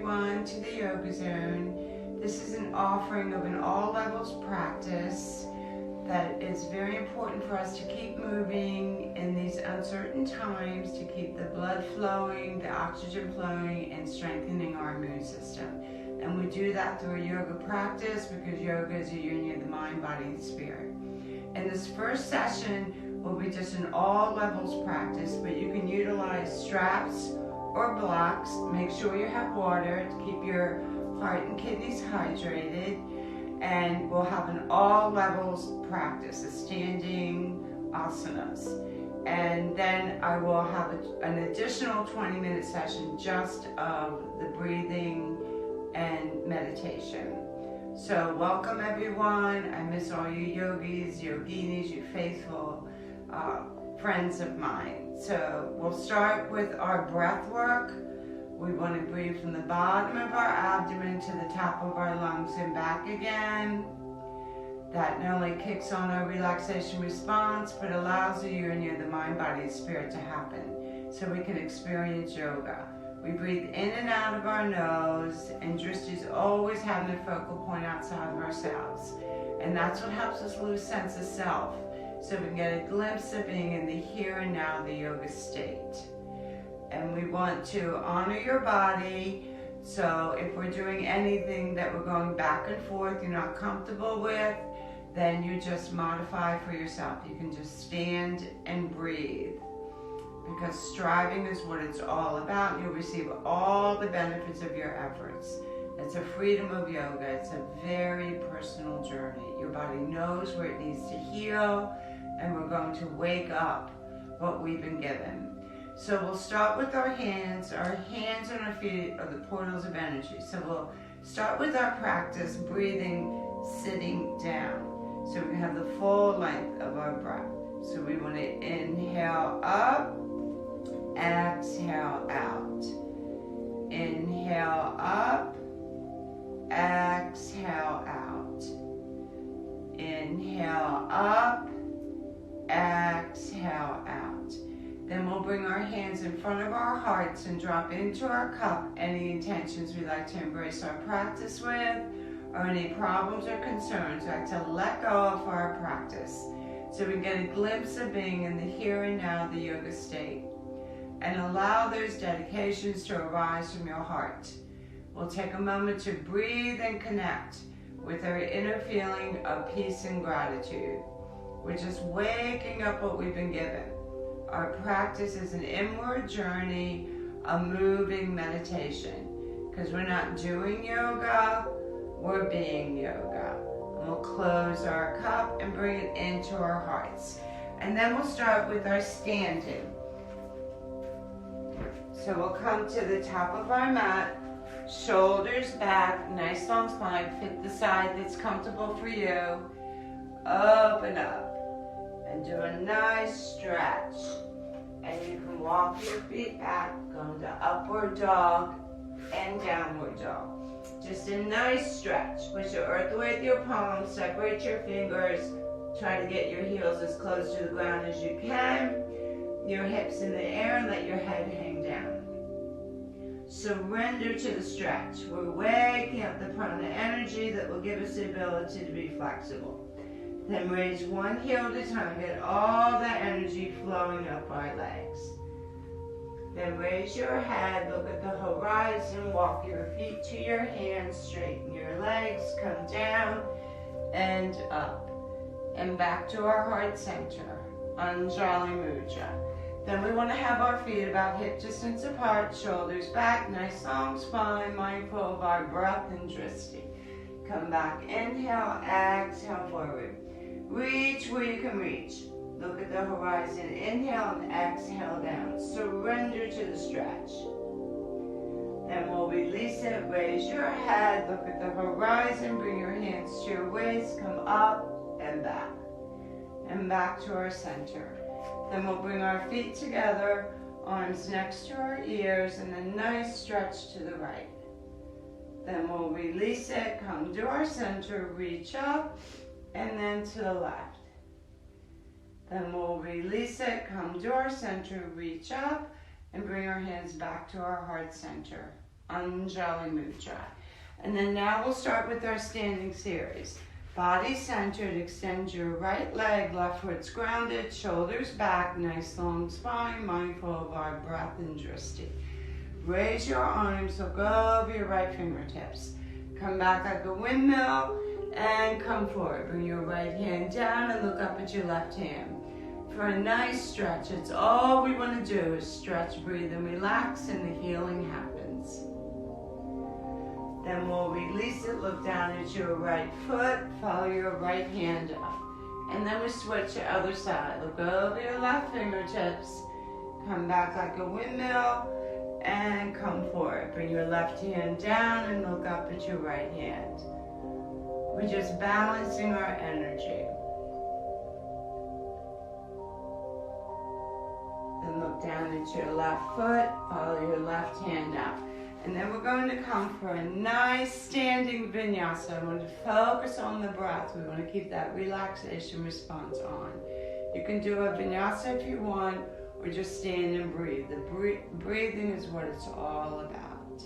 everyone to the Yoga Zone. This is an offering of an all levels practice that is very important for us to keep moving in these uncertain times, to keep the blood flowing, the oxygen flowing, and strengthening our immune system. And we do that through a yoga practice because yoga is a union of the mind, body, and spirit. And this first session will be just an all levels practice, but you can utilize straps or blocks. Make sure you have water to keep your heart and kidneys hydrated. And we'll have an all levels practice, a standing asanas. And then I will have an additional 20-minute session just of the breathing and meditation. So welcome everyone. I miss all you yogis, yoginis, you faithful friends of mine. So we'll start with our breath work. We want to breathe from the bottom of our abdomen to the top of our lungs and back again. That not only kicks on our relaxation response, but allows the union of the mind, body, and spirit to happen so we can experience yoga. We breathe in and out of our nose, and drishti is always having a focal point outside of ourselves. And that's what helps us lose sense of self, so we can get a glimpse of being in the here and now, the yoga state. And we want to honor your body. So if we're doing anything that we're going back and forth you're not comfortable with, then you just modify for yourself. You can just stand and breathe, because striving is what it's all about. You'll receive all the benefits of your efforts. It's a freedom of yoga. It's a very personal journey. Your body knows where it needs to heal, and we're going to wake up what we've been given. So we'll start with our hands. Our hands and our feet are the portals of energy. So we'll start with our practice breathing sitting down, so we can have the full length of our breath. So we want to inhale up, exhale out. Inhale up, exhale out. Inhale up, exhale out. Then we'll bring our hands in front of our hearts and drop into our cup any intentions we'd like to embrace our practice with, or any problems or concerns we'd like to let go of for our practice, so we can get a glimpse of being in the here and now, the yoga state. And allow those dedications to arise from your heart. We'll take a moment to breathe and connect with our inner feeling of peace and gratitude. We're just waking up what we've been given. Our practice is an inward journey, a moving meditation, because we're not doing yoga, we're being yoga. And we'll close our cup and bring it into our hearts. And then we'll start with our standing. So we'll come to the top of our mat, shoulders back, nice long spine, fit the side that's comfortable for you. Open up and do a nice stretch. And you can walk your feet back, going to upward dog and downward dog. Just a nice stretch. Push the earth with your palms, separate your fingers. Try to get your heels as close to the ground as you can. Your hips in the air, and let your head hang down. Surrender to the stretch. We're waking up the prana energy that will give us the ability to be flexible. Then raise one heel at a time. Get all that energy flowing up our legs. Then raise your head, look at the horizon, walk your feet to your hands, straighten your legs, come down and up. And back to our heart center, Anjali Mudra. Then we want to have our feet about hip distance apart, shoulders back, nice long spine, mindful of our breath and drishti. Come back, inhale, exhale forward. Reach where you can reach. Look at the horizon, inhale and exhale down. Surrender to the stretch. Then we'll release it, raise your head, look at the horizon, bring your hands to your waist, come up and back to our center. Then we'll bring our feet together, arms next to our ears, and a nice stretch to the right. Then we'll release it, come to our center, reach up, and then to the left. Then we'll release it, come to our center, reach up, and bring our hands back to our heart center. Anjali Mudra. And then now we'll start with our standing series. Body centered, extend your right leg, left foot's grounded, shoulders back, nice long spine, mindful of our breath and drishti. Raise your arms, look over your right fingertips. Come back like a windmill and come forward. Bring your right hand down and look up at your left hand. For a nice stretch, it's all we want to do is stretch, breathe, and relax, and the healing happens. Then we'll release it, look down at your right foot, follow your right hand up. And then we switch to the other side. Look over your left fingertips, come back like a windmill, and come forward. Bring your left hand down and look up at your right hand. We're just balancing our energy. Then look down at your left foot, follow your left hand up. And then we're going to come for a nice standing vinyasa. I want to focus on the breath. We want to keep that relaxation response on. You can do a vinyasa if you want, or just stand and breathe. The breathing is what it's all about.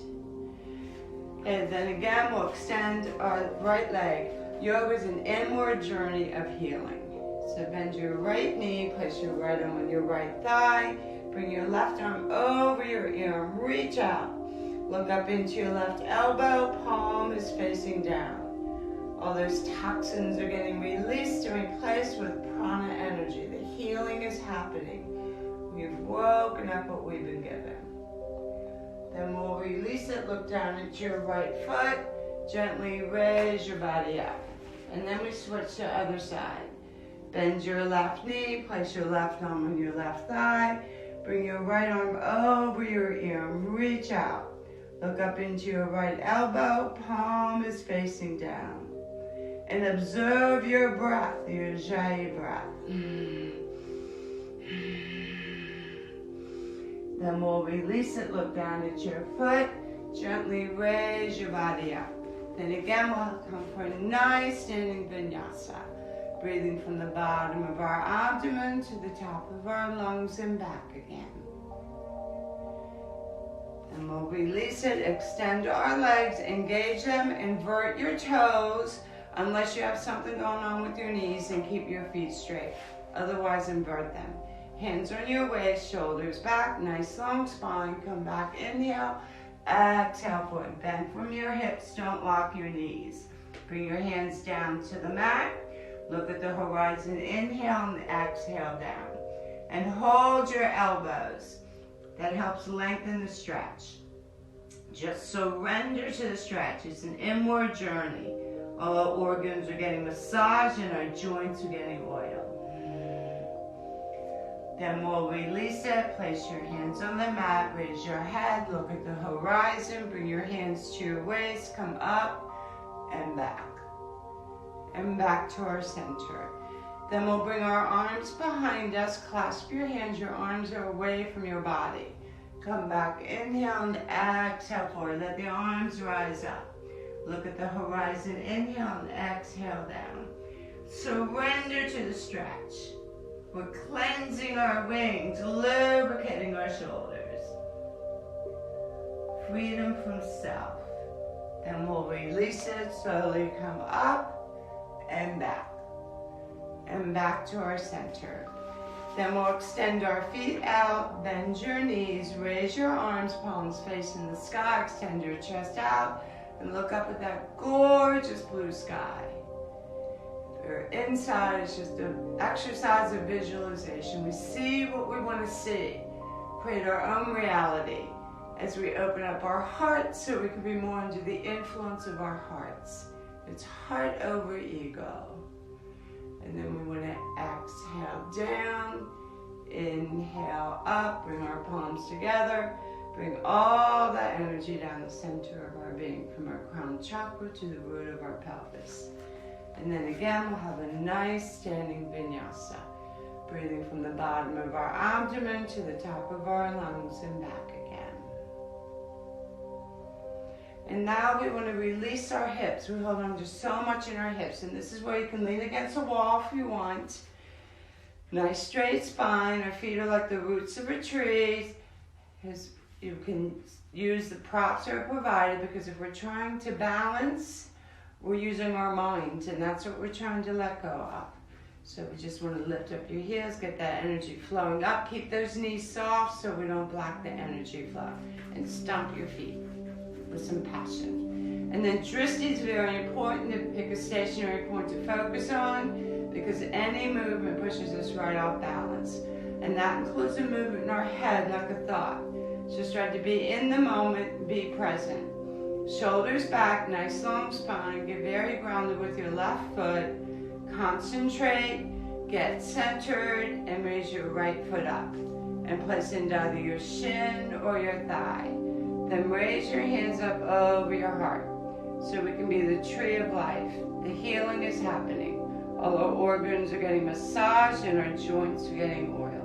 And then again, we'll extend our right leg. Yoga is an inward journey of healing. So bend your right knee, place your right arm on your right thigh, bring your left arm over your ear, reach out. Look up into your left elbow, palm is facing down. All those toxins are getting released and replaced with prana energy. The healing is happening. We've woken up what we've been given. Then we'll release it, look down at your right foot, gently raise your body up. And then we switch to the other side. Bend your left knee, place your left arm on your left thigh, bring your right arm over your ear, reach out. Look up into your right elbow, palm is facing down. And observe your breath, your Ujjayi breath. Then we'll release it, look down at your foot, gently raise your body up. Then again, we'll come for a nice standing vinyasa. Breathing from the bottom of our abdomen to the top of our lungs and back again. And we'll release it, extend our legs, engage them, invert your toes, unless you have something going on with your knees, and keep your feet straight. Otherwise, invert them. Hands on your waist, shoulders back, nice long spine. Come back, inhale, exhale forward. Bend from your hips, don't lock your knees. Bring your hands down to the mat. Look at the horizon, inhale and exhale down. And hold your elbows. That helps lengthen the stretch. Just surrender to the stretch. It's an inward journey. All our organs are getting massaged and our joints are getting oiled. Then we'll release it. Place your hands on the mat. Raise your head. Look at the horizon. Bring your hands to your waist. Come up and back. And back to our center. Then we'll bring our arms behind us. Clasp your hands. Your arms are away from your body. Come back. Inhale and exhale forward. Let the arms rise up. Look at the horizon. Inhale and exhale down. Surrender to the stretch. We're cleansing our wings, lubricating our shoulders. Freedom from self. Then we'll release it. Slowly come up and back. And back to our center. Then we'll extend our feet out, bend your knees, raise your arms, palms facing the sky, extend your chest out, and look up at that gorgeous blue sky. If you're inside, it's just an exercise of visualization. We see what we want to see, create our own reality as we open up our hearts so we can be more under the influence of our hearts. It's heart over ego. And then we want to exhale down, inhale up, bring our palms together, bring all that energy down the center of our being, from our crown chakra to the root of our pelvis. And then again, we'll have a nice standing vinyasa, breathing from the bottom of our abdomen to the top of our lungs and back again. And now we want to release our hips. We hold on to so much in our hips. And this is where you can lean against a wall if you want. Nice straight spine. Our feet are like the roots of a tree. His You can use the props that are provided, because if we're trying to balance, we're using our mind, and that's what we're trying to let go of. So we just want to lift up your heels, get that energy flowing up. Keep those knees soft so we don't block the energy flow. And stomp your feet with some passion. And then Drishti is very important to pick a stationary point to focus on, because any movement pushes us right off balance. And that includes a movement in our head, like a thought. Just try to be in the moment, be present. Shoulders back, nice long spine. Get very grounded with your left foot. Concentrate, get centered, and raise your right foot up. And place into either your shin or your thigh. Then raise your hands up over your heart, so we can be the tree of life. The healing is happening. All our organs are getting massaged and our joints are getting oiled.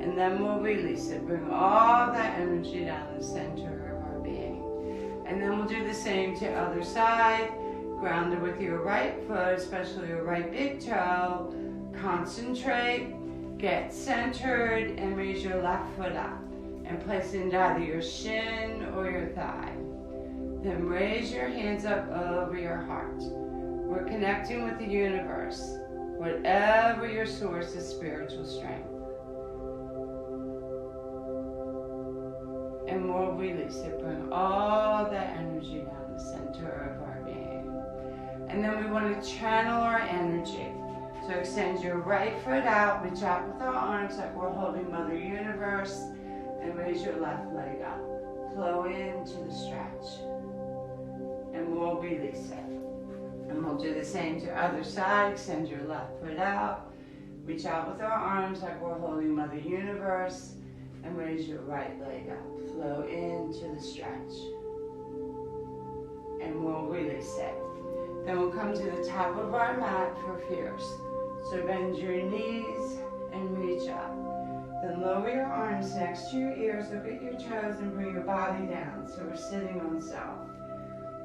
And then we'll release it. Bring all that energy down the center of our being. And then we'll do the same to the other side. Grounded with your right foot, especially your right big toe. Concentrate, get centered, and raise your left foot up. And place it into either your shin or your thigh. Then raise your hands up over your heart. We're connecting with the universe, whatever your source of spiritual strength. And we'll release it. Bring all that energy down the center of our being. And then we want to channel our energy. So extend your right foot out, reach out with our arms like we're holding Mother Universe, and raise your left leg up. Flow into the stretch. And we'll release it. And we'll do the same to the other side. Extend your left foot out, reach out with our arms like we're holding Mother Universe, and raise your right leg up. Flow into the stretch. And we'll release it. Then we'll come to the top of our mat for fierce. So bend your knees and reach up. Then lower your arms next to your ears, look at your toes, and bring your body down. So we're sitting on self.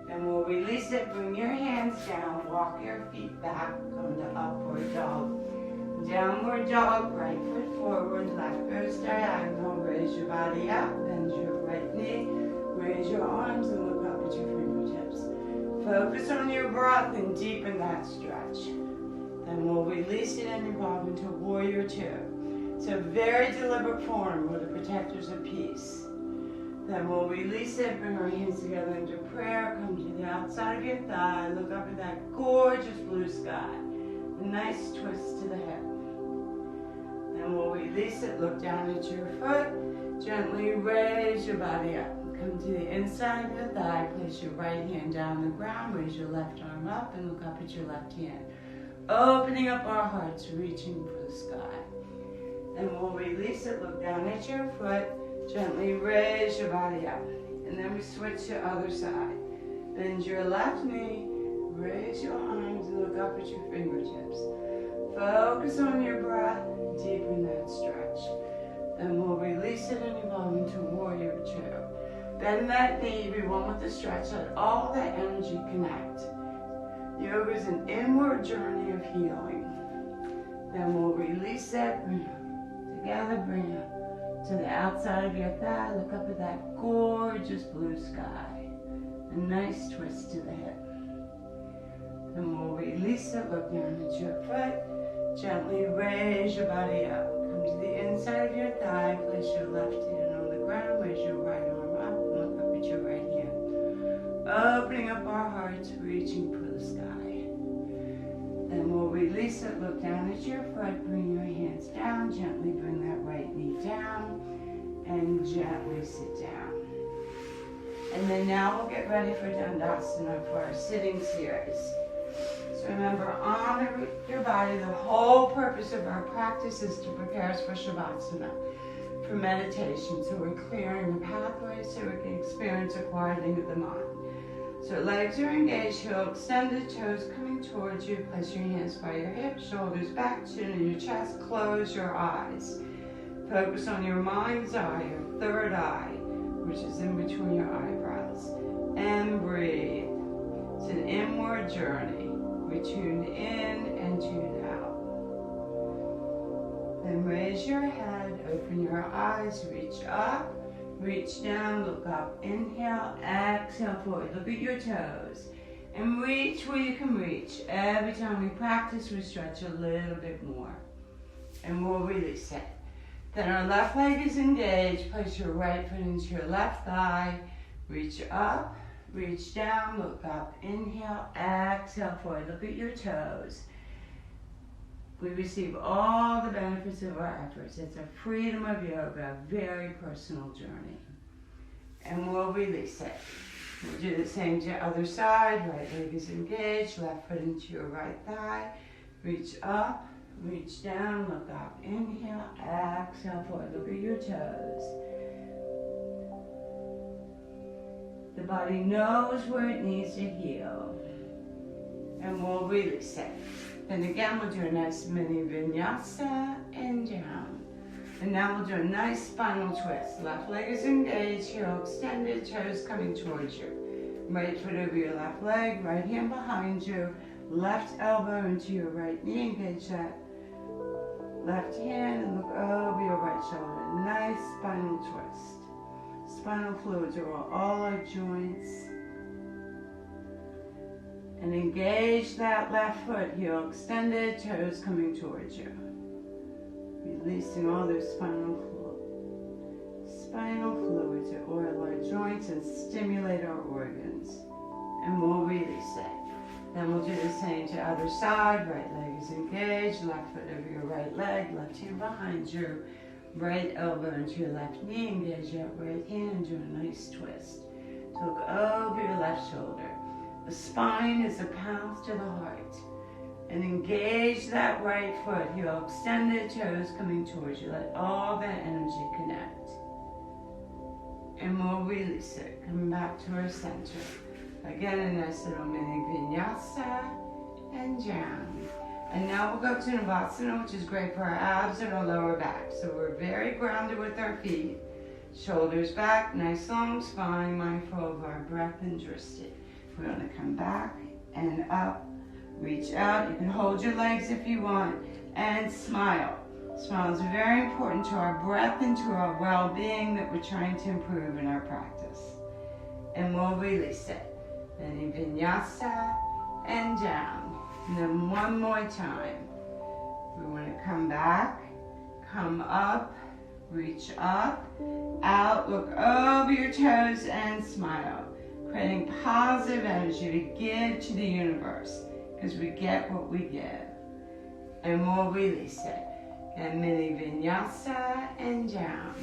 Then we'll release it, bring your hands down, walk your feet back, come to upward dog. Downward dog, right foot forward, left goes diagonal, raise your body up, bend your right knee, raise your arms and look up at your fingertips. Focus on your breath and deepen that stretch. Then we'll release it and evolve into Warrior Two. It's a very deliberate form. We're the protectors of peace. Then we'll release it, bring our hands together into prayer, come to the outside of your thigh, look up at that gorgeous blue sky. A nice twist to the hip. Then we'll release it, look down at your foot, gently raise your body up. Come to the inside of your thigh, place your right hand down the ground, raise your left arm up, and look up at your left hand. Opening up our hearts, reaching for the sky. And we'll release it, look down at your foot, gently raise your body up. And then we switch to the other side. Bend your left knee, raise your arms, and look up at your fingertips. Focus on your breath, deepen that stretch. Then we'll release it and evolve into Warrior Two. Bend that knee, be one with the stretch, let all that energy connect. Yoga is an inward journey of healing. Then we'll release it, bring it together, bring it to the outside of your thigh, look up at that gorgeous blue sky. A nice twist to the hip. Then we'll release it, look down at your foot, gently raise your body up. Come to the inside of your thigh, place your left hand on the ground, raise your right arm up, and look up at your right hand. Opening up our hearts, reaching for the sky. Then we'll release it, look down at your foot, bring your hands down, gently bring that right knee down, and gently sit down. And then now we'll get ready for Dandasana for our sitting series. So remember, honor your body. The whole purpose of our practice is to prepare us for Shavasana, for meditation. So we're clearing the pathway so we can experience a quieting of the mind. So legs are engaged, heel extended, toes coming towards you. Place your hands by your hips, shoulders back, chin in your chest. Close your eyes. Focus on your mind's eye, your third eye, which is in between your eyebrows. And breathe. It's an inward journey. We tune in and tune out. Then raise your head, open your eyes, reach up, reach down, look up, inhale, exhale forward, look at your toes, and reach where you can reach. Every time we practice, we stretch a little bit more, and we'll release it. Then our left leg is engaged, place your right foot into your left thigh, reach up, reach down, look up, inhale, exhale forward, look at your toes. We receive all the benefits of our efforts. It's a freedom of yoga, a very personal journey. And we'll release it. We'll do the same to the other side. Right leg is engaged, left foot into your right thigh. Reach up, reach down, look up, inhale, exhale forward, look at your toes. The body knows where it needs to heal. And we'll release it. Then again, we'll do a nice mini vinyasa and down. And now we'll do a nice spinal twist. Left leg is engaged, heel extended, toes coming towards you. Right foot over your left leg, right hand behind you, left elbow into your right knee, engage that left hand and look over your right shoulder. Nice spinal twist. Spinal fluids are all our joints. And engage that left foot, heel extended, toes coming towards you. Releasing all those spinal fluids that oil our joints and stimulate our organs. And we'll release it. Then we'll do the same to other side. Right leg is engaged, left foot over your right leg, left hand behind you, right elbow into your left knee, engage that right hand and do a nice twist. So look over your left shoulder. The spine is the path to the heart. And engage that right foot, heel extended, toes coming towards you. Let all that energy connect. And we'll release it. Come back to our center. Again, a nice little mini vinyasa and down. And now we'll go to Navasana, which is great for our abs and our lower back. So we're very grounded with our feet. Shoulders back, nice long spine, mindful of our breath and drishti. We're going to come back and up, reach out. You can hold your legs if you want, and smile. Smile is very important to our breath and to our well-being that we're trying to improve in our practice. And we'll release it. Then vinyasa and down. And then one more time. We want to come back, come up, reach up, out, look over your toes and smile. Creating positive energy to give to the universe, because we get what we give. And we'll release it. And mini vinyasa and down.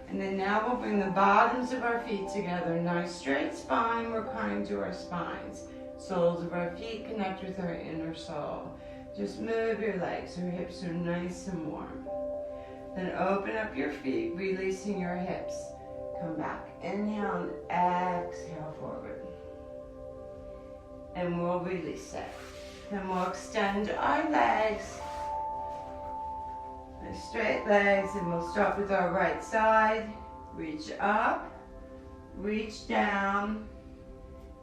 And then now we'll bring the bottoms of our feet together. Nice straight spine, we're kind to our spines. Soles of our feet connect with our inner soul. Just move your legs, your hips are nice and warm. Then open up your feet, releasing your hips. Come back, inhale and exhale forward. And we'll release it. Then we'll extend our legs, the straight legs, and we'll start with our right side. Reach up, reach down,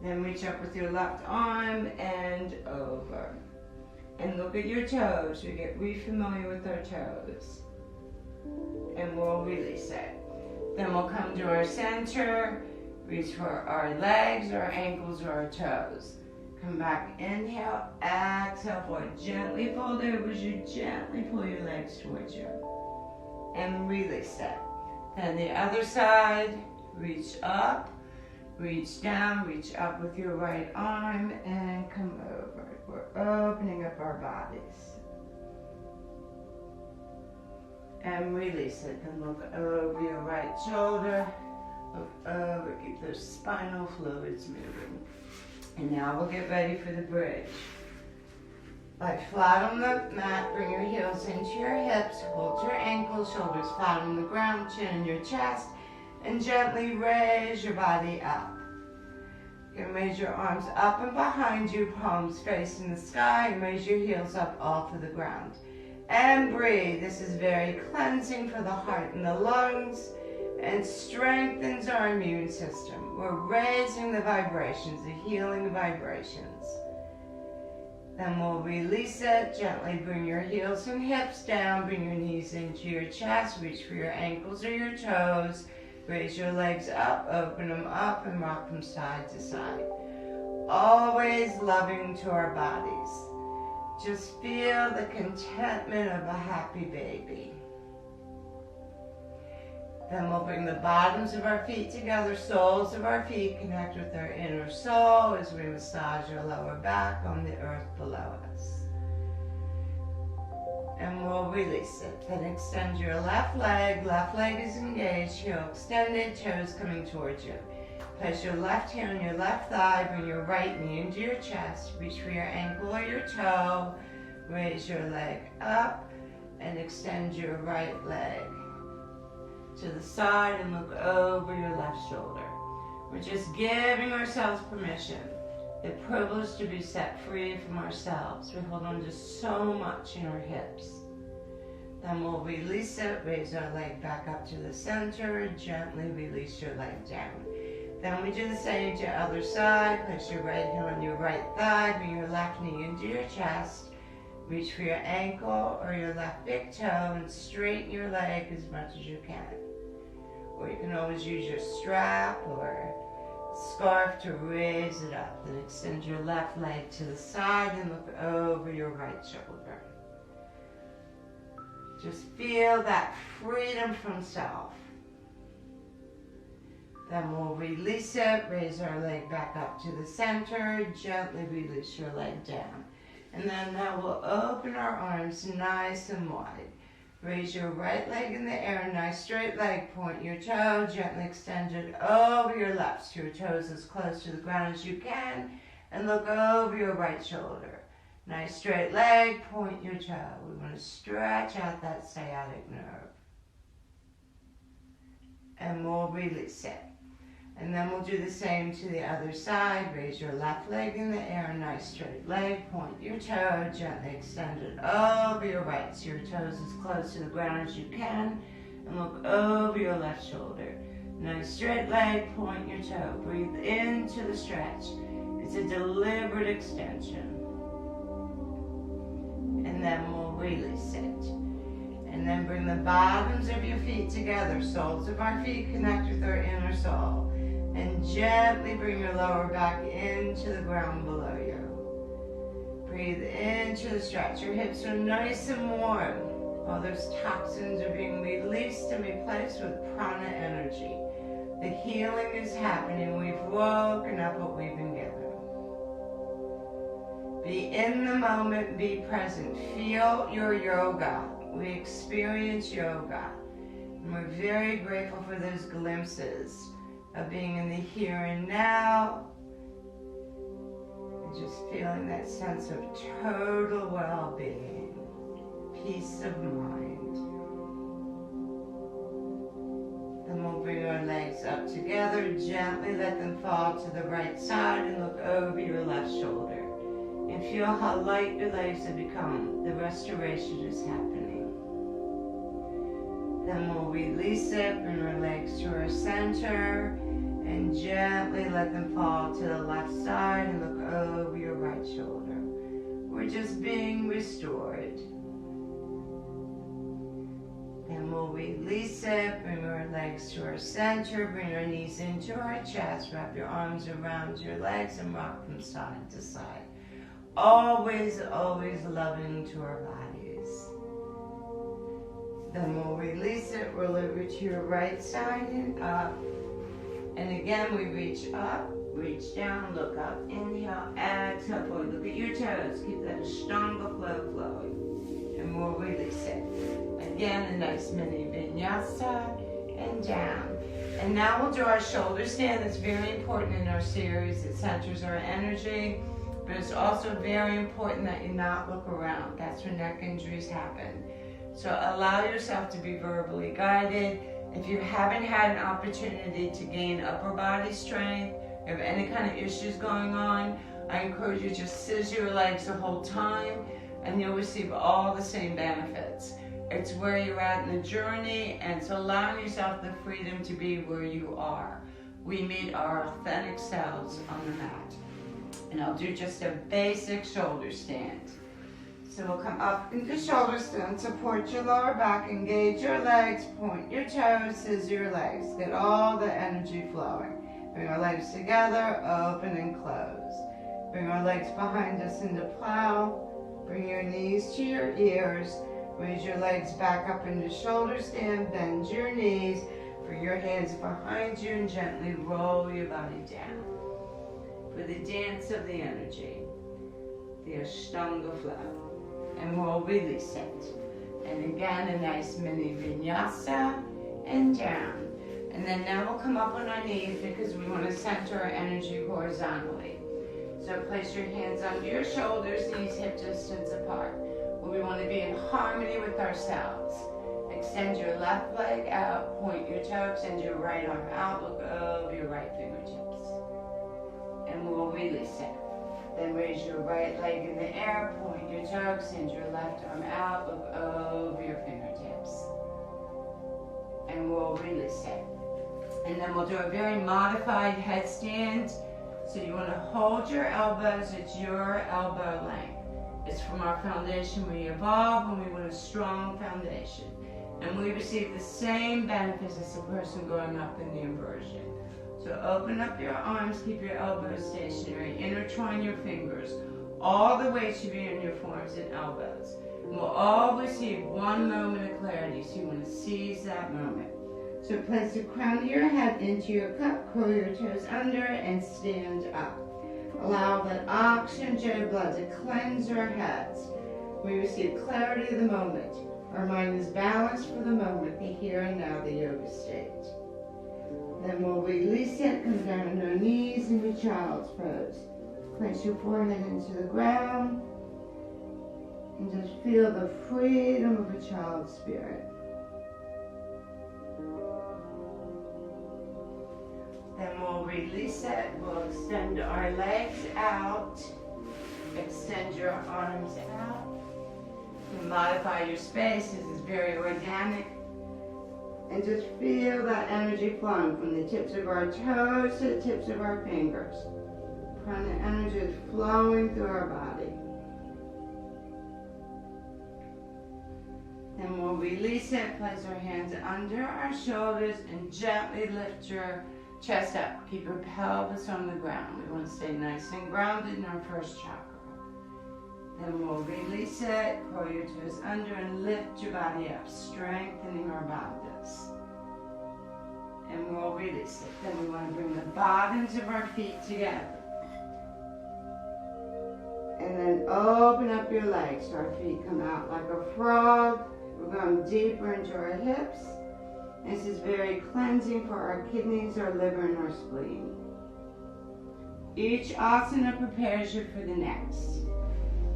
then reach up with your left arm and over. And look at your toes. We get re-familiar with our toes. And we'll release it. Then we'll come to our center, reach for our legs, our ankles, or our toes. Come back, inhale, exhale forward. Gently fold over as you gently pull your legs towards you. And release it. Then the other side, reach up, reach down, reach up with your right arm, and come over. We're opening up our bodies. And release it. Then look over your right shoulder. Look over, keep those spinal fluids moving. And now we'll get ready for the bridge. Lie flat on the mat, bring your heels into your hips, hold your ankles, shoulders flat on the ground, chin in your chest, and gently raise your body up. You can raise your arms up and behind you, palms facing the sky, and raise your heels up off of the ground. And breathe. This is very cleansing for the heart and the lungs and strengthens our immune system. We're raising the vibrations, the healing vibrations. Then we'll release it. Gently bring your heels and hips down. Bring your knees into your chest. Reach for your ankles or your toes. Raise your legs up, open them up, and rock them side to side. Always loving to our bodies. Just feel the contentment of a happy baby. Then we'll bring the bottoms of our feet together, soles of our feet connect with our inner soul as we massage our lower back on the earth below us. And we'll release it. Then extend your left leg is engaged, heel extended, toes coming towards you. Place your left hand on your left thigh, bring your right knee into your chest, reach for your ankle or your toe, raise your leg up, and extend your right leg to the side and look over your left shoulder. We're just giving ourselves permission, the privilege to be set free from ourselves. We hold on to so much in our hips. Then we'll release it, raise our leg back up to the center, gently release your leg down. Then we do the same to the other side. Place your right hand on your right thigh, bring your left knee into your chest, reach for your ankle or your left big toe and straighten your leg as much as you can. Or you can always use your strap or scarf to raise it up. Then extend your left leg to the side and look over your right shoulder. Just feel that freedom from self. Then we'll release it, raise our leg back up to the center, gently release your leg down. And then now we'll open our arms nice and wide. Raise your right leg in the air, nice straight leg, point your toe, gently extend it over your left so your toes as close to the ground as you can, and look over your right shoulder. Nice straight leg, point your toe. We want to stretch out that sciatic nerve. And we'll release it. And then we'll do the same to the other side. Raise your left leg in the air, nice straight leg, point your toe, gently extend it over your right so your toes as close to the ground as you can, and look over your left shoulder. Nice straight leg, point your toe, breathe into the stretch. It's a deliberate extension. And then we'll release it. And then bring the bottoms of your feet together, soles of our feet connect with our inner soul. And gently bring your lower back into the ground below you. Breathe into the stretch. Your hips are nice and warm while those toxins are being released and replaced with prana energy. The healing is happening. We've woken up what we've been given. Be in the moment, be present. Feel your yoga. We experience yoga. And we're very grateful for those glimpses of being in the here and now, and just feeling that sense of total well-being, peace of mind. Then we'll bring our legs up together, gently let them fall to the right side and look over your left shoulder. And feel how light your legs have become. The restoration is happening. Then we'll release it, bring our legs to our center, and gently let them fall to the left side and look over your right shoulder. We're just being restored. Then we'll release it, bring our legs to our center, bring our knees into our chest, wrap your arms around your legs and rock them side to side. Always, always loving to our bodies. Then we'll release it, roll over to your right side and up. And again, we reach up, reach down, look up, inhale, exhale forward. Look at your toes, keep that Ashtanga flow flowing. And we'll release it. Again, a nice mini vinyasa and down. And now we'll do our shoulder stand. That's very important in our series. It centers our energy, but it's also very important that you not look around. That's when neck injuries happen. So allow yourself to be verbally guided. If you haven't had an opportunity to gain upper body strength, you have any kind of issues going on, I encourage you to just scissor your legs the whole time and you'll receive all the same benefits. It's where you're at in the journey, and it's allowing yourself the freedom to be where you are. We meet our authentic selves on the mat. And I'll do just a basic shoulder stand. So we'll come up into shoulder stand, support your lower back, engage your legs, point your toes, scissor your legs. Get all the energy flowing. Bring our legs together, open and close. Bring our legs behind us into plow. Bring your knees to your ears. Raise your legs back up into shoulder stand, bend your knees. Bring your hands behind you and gently roll your body down. For the dance of the energy, the Ashtanga flow. And we'll release it. And again, a nice mini vinyasa and down. And then now we'll come up on our knees because we want to center our energy horizontally. So place your hands under your shoulders, knees hip distance apart. We want to be in harmony with ourselves. Extend your left leg out, point your toe, extend your right arm out, look over your right fingertips. And we'll release it. Then raise your right leg in the air, point your toe, extend your left arm out, look over your fingertips. And we'll release it. And then we'll do a very modified headstand. So you want to hold your elbows at your elbow length. It's from our foundation we evolve and we want a strong foundation. And we receive the same benefits as a person going up in the inversion. So open up your arms, keep your elbows stationary, intertwine your fingers. All the weight should be in your forearms and elbows. And we'll all receive one moment of clarity, so you want to seize that moment. So place the crown of your head into your cup, curl your toes under, and stand up. Allow that oxygenated blood to cleanse our heads. We receive clarity of the moment. Our mind is balanced for the moment, the here and now, the yoga state. Then we'll release it, come down on our knees into child's pose. Place your forehead into the ground and just feel the freedom of a child's spirit. Then we'll release it. We'll extend our legs out. Extend your arms out. You modify your space. This is very organic. And just feel that energy flowing from the tips of our toes to the tips of our fingers. Prana energy is flowing through our body. Then we'll release it, place our hands under our shoulders, and gently lift your chest up. Keep your pelvis on the ground. We want to stay nice and grounded in our first chakra. Then we'll release it, curl your toes under, and lift your body up, strengthening our bandhas. And we'll release it. Then we want to bring the bottoms of our feet together. And then open up your legs so our feet come out like a frog. We're going deeper into our hips. This is very cleansing for our kidneys, our liver, and our spleen. Each asana prepares you for the next.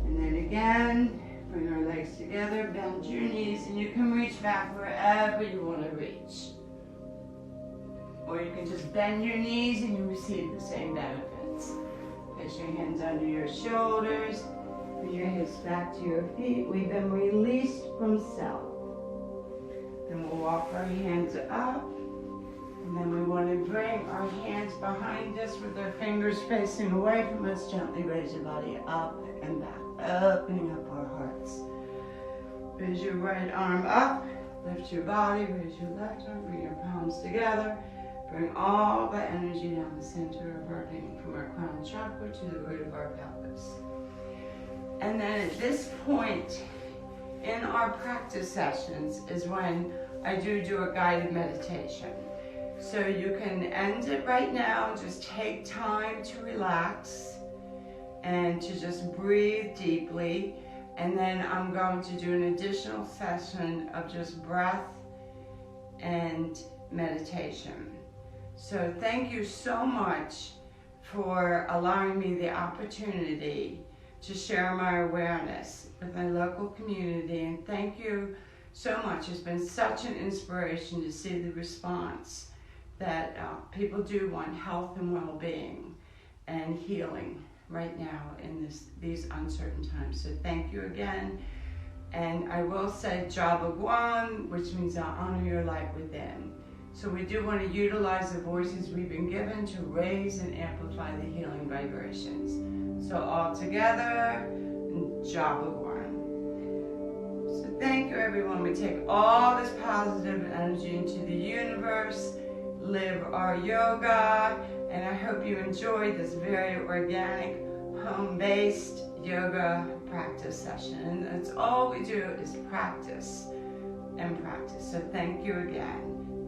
And then again, bring our legs together, bend your knees, and you can reach back wherever you want to reach. Or you can just bend your knees and you receive the same benefits. Place your hands under your shoulders, bring your hips back to your feet. We've been released from self. Then we'll walk our hands up. And then we want to bring our hands behind us with our fingers facing away from us. Gently raise your body up and back, opening up our hearts. Raise your right arm up, lift your body, raise your left arm, bring your palms together. Bring all the energy down the center of our being, from our crown chakra to the root of our pelvis. And then at this point in our practice sessions is when I do a guided meditation. So you can end it right now, just take time to relax and to just breathe deeply. And then I'm going to do an additional session of just breath and meditation. So thank you so much for allowing me the opportunity to share my awareness with my local community. And thank you so much. It's been such an inspiration to see the response that people do want health and well-being and healing right now in these uncertain times. So thank you again. And I will say Jabagwan, which means I'll honor your light within. So we do want to utilize the voices we've been given to raise and amplify the healing vibrations. So all together, Jabagwan. So thank you, everyone. We take all this positive energy into the universe, live our yoga, and I hope you enjoyed this very organic, home-based yoga practice session. And that's all we do is practice and practice. So thank you again.